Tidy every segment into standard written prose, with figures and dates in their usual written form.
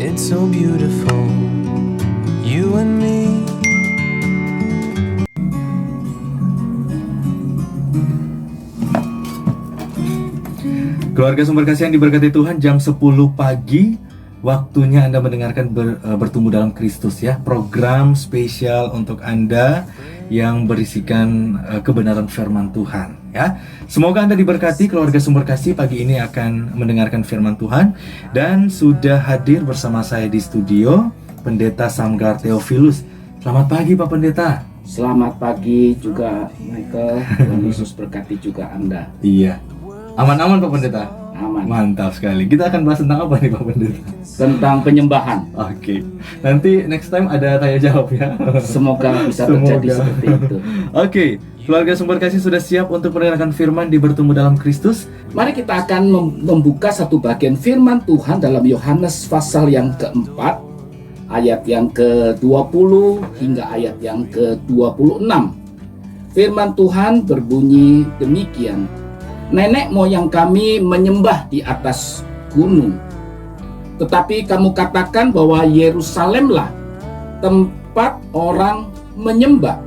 It's so beautiful, you and me. Keluarga Sumber Kasih yang diberkati Tuhan, jam 10 pagi waktunya Anda mendengarkan Bertumbuh dalam Kristus ya. Program spesial untuk Anda yang berisikan kebenaran firman Tuhan ya. Semoga Anda diberkati. Keluarga Sumber Kasih pagi ini akan mendengarkan firman Tuhan. Dan sudah hadir bersama saya di studio Pendeta Samgar Theophilus. Selamat pagi Pak Pendeta. Selamat pagi juga Michael. Tuhan Yesus berkati juga Anda. Iya. Aman-aman Pak Pendeta? Aman. Mantap sekali. Kita akan bahas tentang apa nih Pak Pendeta? Tentang penyembahan. Oke. Nanti next time ada tanya jawab ya. Semoga bisa terjadi seperti itu. Oke. Keluarga Sumber Kasih sudah siap untuk mendengarkan firman di Bertumbuh dalam Kristus? Mari kita akan membuka satu bagian firman Tuhan dalam Yohanes pasal yang keempat, ayat yang ke-20 hingga ayat yang ke-26. Firman Tuhan berbunyi demikian. Nenek moyang kami menyembah di atas gunung, tetapi kamu katakan bahwa Yerusalemlah tempat orang menyembah.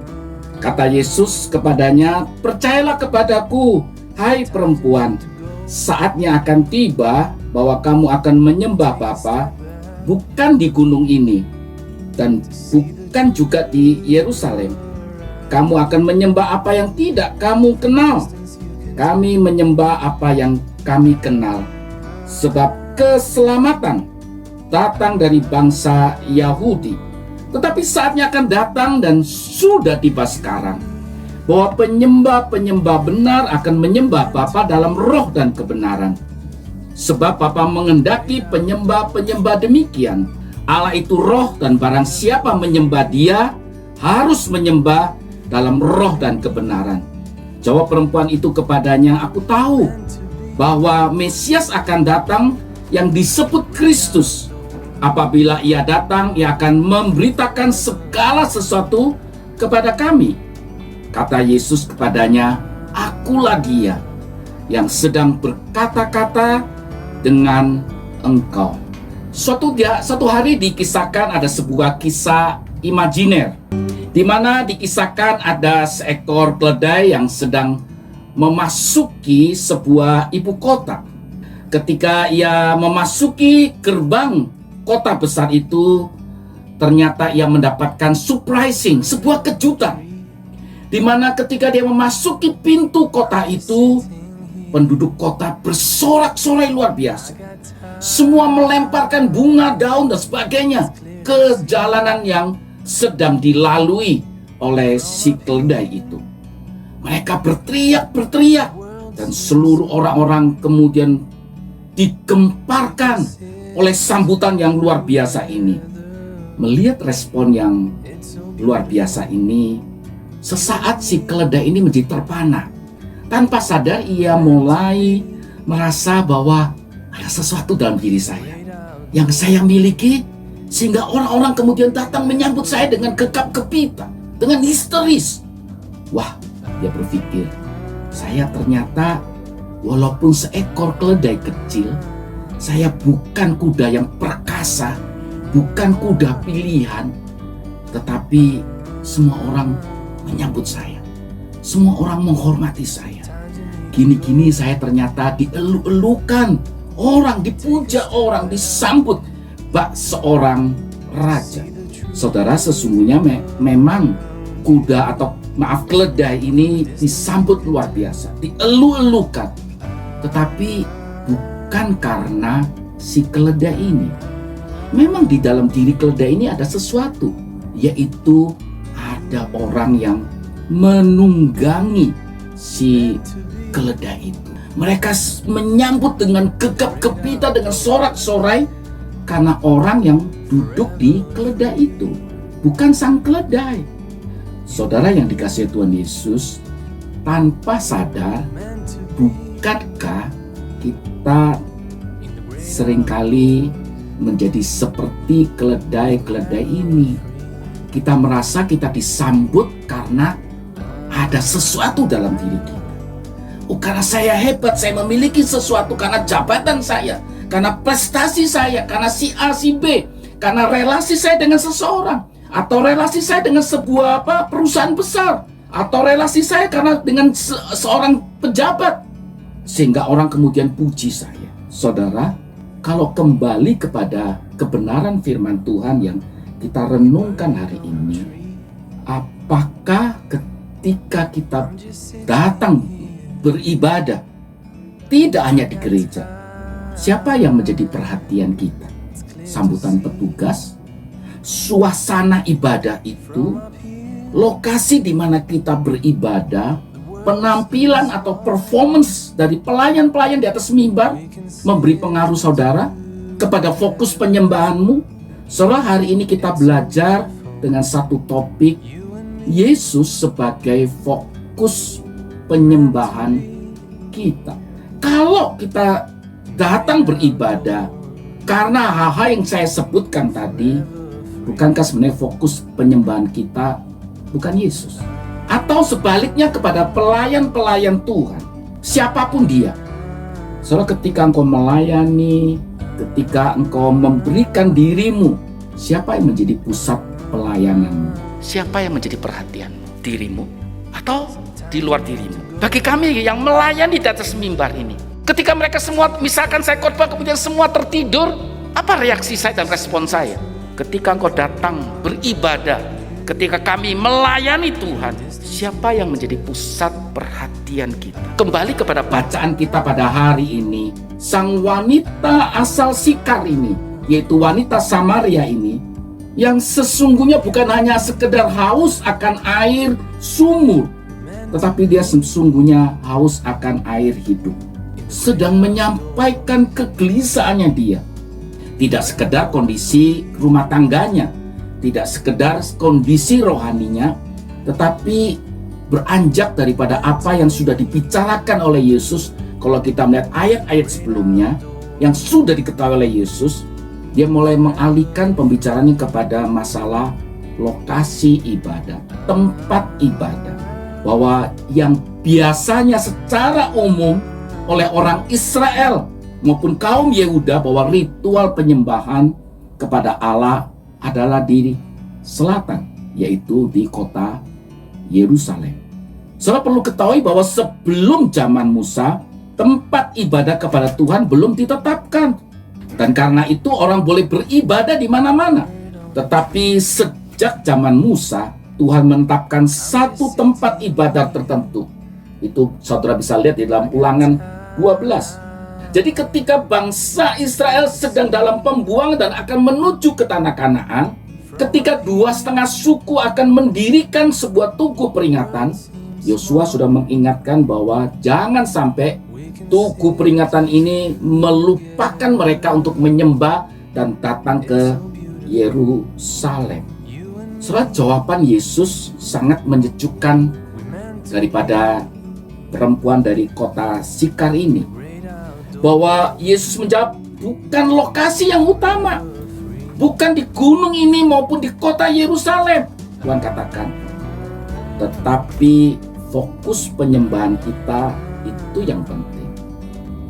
Kata Yesus kepadanya, percayalah kepadaku, hai perempuan, saatnya akan tiba bahwa kamu akan menyembah Bapa bukan di gunung ini dan bukan juga di Yerusalem. Kamu akan menyembah apa yang tidak kamu kenal. Kami menyembah apa yang kami kenal, sebab keselamatan datang dari bangsa Yahudi. Tetapi saatnya akan datang dan sudah tiba sekarang, bahwa penyembah-penyembah benar akan menyembah Bapa dalam roh dan kebenaran. Sebab Bapa mengendaki penyembah-penyembah demikian. Allah itu roh, dan barang siapa menyembah Dia harus menyembah dalam roh dan kebenaran. Jawab perempuan itu kepadanya, aku tahu bahwa Mesias akan datang yang disebut Kristus. Apabila ia datang, ia akan memberitakan segala sesuatu kepada kami. Kata Yesus kepadanya, akulah Dia yang sedang berkata-kata dengan engkau. Suatu hari dikisahkan ada sebuah kisah imajiner, di mana dikisahkan ada seekor keledai yang sedang memasuki sebuah ibu kota. Ketika ia memasuki gerbang kota besar itu, ternyata ia mendapatkan surprising, sebuah kejutan. Di mana ketika dia memasuki pintu kota itu, penduduk kota bersorak-sorai luar biasa. Semua melemparkan bunga, daun dan sebagainya ke jalanan yang sedang dilalui oleh si keledai itu. Mereka berteriak-berteriak, dan seluruh orang-orang kemudian digemparkan oleh sambutan yang luar biasa ini. Melihat respon yang luar biasa ini, sesaat si keledai ini menjadi terpana. Tanpa sadar ia mulai merasa bahwa ada sesuatu dalam diri saya yang saya miliki, sehingga orang-orang kemudian datang menyambut saya dengan gegap gempita, dengan histeris. Wah, dia berpikir, saya ternyata walaupun seekor keledai kecil, saya bukan kuda yang perkasa, bukan kuda pilihan, tetapi semua orang menyambut saya, semua orang menghormati saya. Gini-gini saya ternyata dielu-elukan orang, dipuja orang, disambut bak seorang raja. Saudara, sesungguhnya memang kuda atau keledai ini disambut luar biasa, dielu-elukan. Tetapi bukan karena si keledai ini. Memang di dalam diri keledai ini ada sesuatu, yaitu ada orang yang menunggangi si keledai itu. Mereka menyambut dengan gegap gempita, dengan sorak-sorai, karena orang yang duduk di keledai itu, bukan sang keledai. Saudara yang dikasihi Tuhan Yesus, tanpa sadar, bukankah kita seringkali menjadi seperti keledai-keledai ini? Kita merasa kita disambut karena ada sesuatu dalam diri kita. Oh, karena saya hebat, saya memiliki sesuatu, karena jabatan saya, karena prestasi saya, karena si A, si B, karena relasi saya dengan seseorang, atau relasi saya dengan sebuah perusahaan besar, atau relasi saya karena dengan seorang pejabat, sehingga orang kemudian puji saya. Saudara, kalau kembali kepada kebenaran firman Tuhan yang kita renungkan hari ini, apakah ketika kita datang beribadah, tidak hanya di gereja, siapa yang menjadi perhatian kita? Sambutan petugas, suasana ibadah itu, lokasi di mana kita beribadah, penampilan atau performance dari pelayan-pelayan di atas mimbar memberi pengaruh saudara kepada fokus penyembahanmu. Saudara, hari ini kita belajar dengan satu topik, Yesus sebagai fokus penyembahan kita. Kalau kita datang beribadah karena hal-hal yang saya sebutkan tadi, bukankah sebenarnya fokus penyembahan kita bukan Yesus? Atau sebaliknya kepada pelayan-pelayan Tuhan, siapapun dia. Saudara, ketika engkau melayani, ketika engkau memberikan dirimu, siapa yang menjadi pusat pelayananmu? Siapa yang menjadi perhatian? Dirimu atau di luar dirimu? Bagi kami yang melayani di atas mimbar ini, ketika mereka semua, misalkan saya khotbah kemudian semua tertidur, apa reaksi saya dan respon saya? Ketika engkau datang beribadah, ketika kami melayani Tuhan, siapa yang menjadi pusat perhatian kita? Kembali kepada bacaan kita pada hari ini, sang wanita asal Sikar ini, yaitu wanita Samaria ini, yang sesungguhnya bukan hanya sekedar haus akan air sumur, tetapi dia sesungguhnya haus akan air hidup, sedang menyampaikan kegelisahannya dia. Tidak sekedar kondisi rumah tangganya, tidak sekedar kondisi rohaninya, tetapi beranjak daripada apa yang sudah dibicarakan oleh Yesus. Kalau kita melihat ayat-ayat sebelumnya yang sudah diketahui oleh Yesus, dia mulai mengalihkan pembicaraannya kepada masalah lokasi ibadah, tempat ibadah. Bahwa yang biasanya secara umum oleh orang Israel maupun kaum Yehuda, bahwa ritual penyembahan kepada Allah adalah di selatan, yaitu di kota Yerusalem. Saudara perlu ketahui bahwa sebelum zaman Musa, tempat ibadah kepada Tuhan belum ditetapkan. Dan karena itu orang boleh beribadah di mana-mana. Tetapi sejak zaman Musa, Tuhan menetapkan satu tempat ibadah tertentu. Itu saudara bisa lihat di dalam Ulangan 12. Jadi ketika bangsa Israel sedang dalam pembuangan dan akan menuju ke tanah Kanaan, ketika 2,5 suku akan mendirikan sebuah tugu peringatan, Yosua sudah mengingatkan bahwa jangan sampai tugu peringatan ini melupakan mereka untuk menyembah dan datang ke Yerusalem. Saudara, jawaban Yesus sangat menyejukkan daripada perempuan dari kota Sikar ini. Bahwa Yesus menjawab, bukan lokasi yang utama, bukan di gunung ini maupun di kota Yerusalem, Tuhan katakan, tetapi fokus penyembahan kita itu yang penting.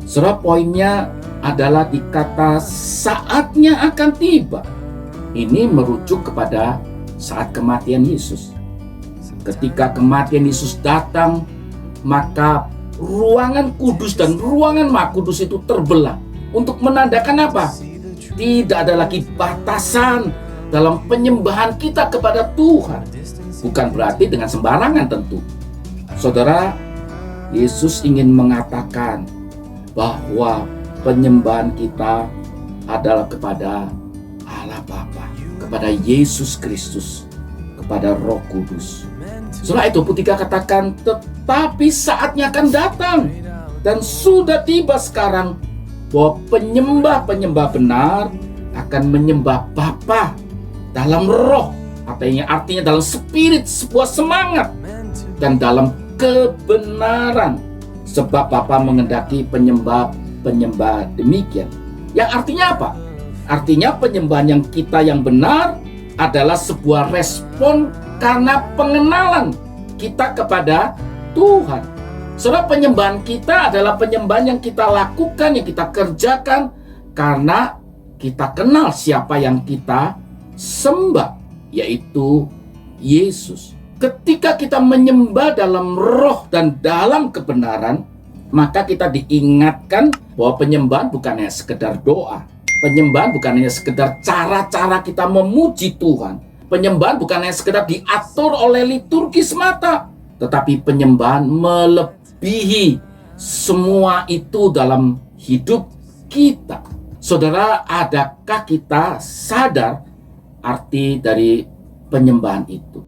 Saudara, poinnya adalah di kata saatnya akan tiba. Ini merujuk kepada saat kematian Yesus. Ketika kematian Yesus datang, maka ruangan kudus dan ruangan maha kudus itu terbelah. Untuk menandakan apa? Tidak ada lagi batasan dalam penyembahan kita kepada Tuhan. Bukan berarti dengan sembarangan tentu. Saudara, Yesus ingin mengatakan bahwa penyembahan kita adalah kepada Allah Bapa, kepada Yesus Kristus, kepada Roh Kudus. Surah itu 23 katakan, tetapi saatnya akan datang dan sudah tiba sekarang bahwa penyembah-penyembah benar akan menyembah Bapa dalam roh, artinya dalam spirit, sebuah semangat, dan dalam kebenaran, sebab Bapa mengendaki penyembah demikian. Yang artinya apa? Artinya penyembahan yang kita yang benar adalah sebuah respon karena pengenalan kita kepada Tuhan. Saudara, penyembahan kita adalah penyembahan yang kita lakukan, yang kita kerjakan Karena kita kenal siapa yang kita sembah, yaitu Yesus. Ketika kita menyembah dalam roh dan dalam kebenaran, maka kita diingatkan bahwa penyembahan bukan hanya sekedar doa. Penyembahan bukan hanya sekedar cara-cara kita memuji Tuhan. Penyembahan bukan hanya sekedar diatur oleh liturgi semata, tetapi penyembahan melebihi semua itu dalam hidup kita. Saudara, adakah kita sadar arti dari penyembahan itu?